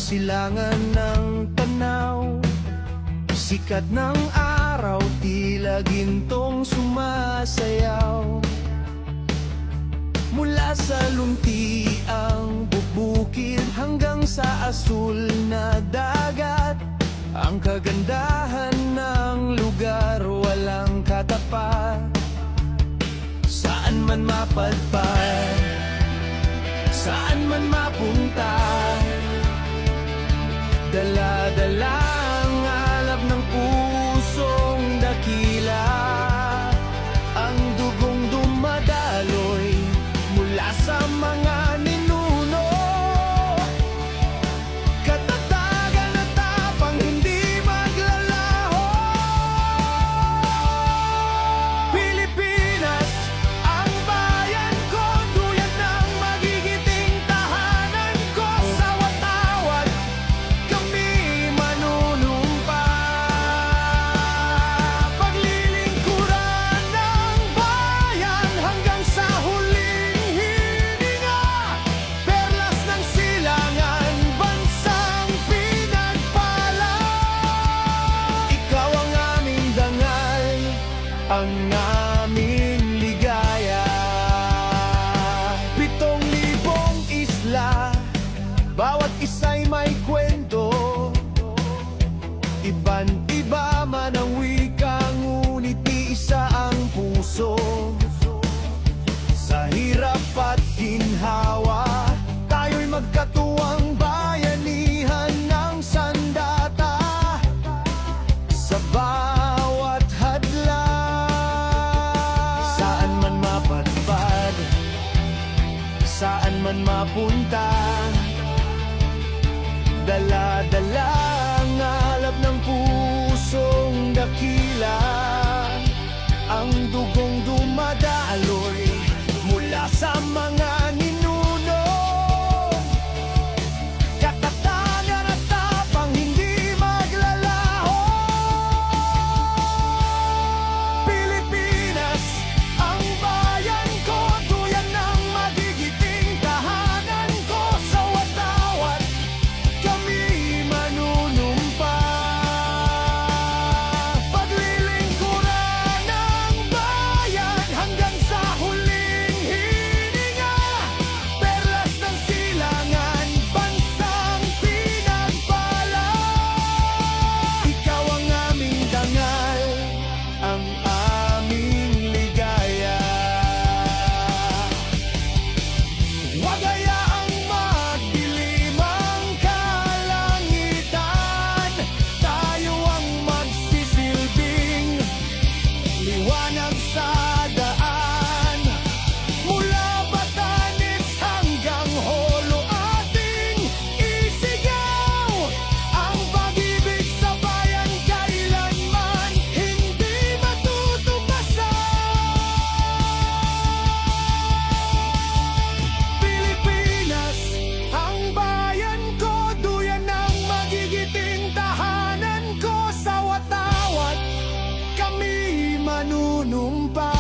silangan ng tanaw, sikat ng araw, tila gintong sumasayaw. Mula sa luntiang bubukid hanggang sa asul na dagat, ang kagandahan ng lugar walang katapat. Saan man mapadpad, saan man mapunta, dala-dala ang alab ng pusong dakila. Ang dugong dumadaloy mula sa mga ninuno, katatagan at tapang hindi maglalaho. Pilipinas, ang bayan ko, duyan ng magigiting tahanan ko. Sa watawat, kami manunumpa, paglilingkuran ng bayan hanggang sa huling hininga. Perlas ng silangan, bansang pinagpala. Ikaw ang aming dangal, ang aming ligaya. 7,000 isla, bawat isa'y may kwento. Iban-iba man ang wika, ngunit iisa ang puso. Sa hirap at ginhawa, tayo'y magkatuwang bayanihan ng sandata. Sa bawat hadlang, saan man mapadpad, saan man mapunta, dala-dala ang alab ng pusong dakila. Ang dugong dumadaloy mula sa mga ninuno, katatagan at tapang hindi maglalaho. Pilipinas, ang bayan ko, duyan ng magigiting tahanan ko. Sa watawat, kami manunumpa, paglilingkuran ng bayan hanggang sa huling hininga. Perlas ng silangan, bansang pinagpala. Ikaw ang aming dangal, ang aming ligaya. Huwag hayaang magdilim ang kalangitan, tayo ang magsisilbing liwanag sa daan. Mula Batanes hanggang Holo ating isigaw, ang pag-ibig sa bayan kailanman hindi matutumbasan. Pilipinas, ang bayan ko, duyan ng magigiting tahanan ko. Sa watawat, kami manunumpa.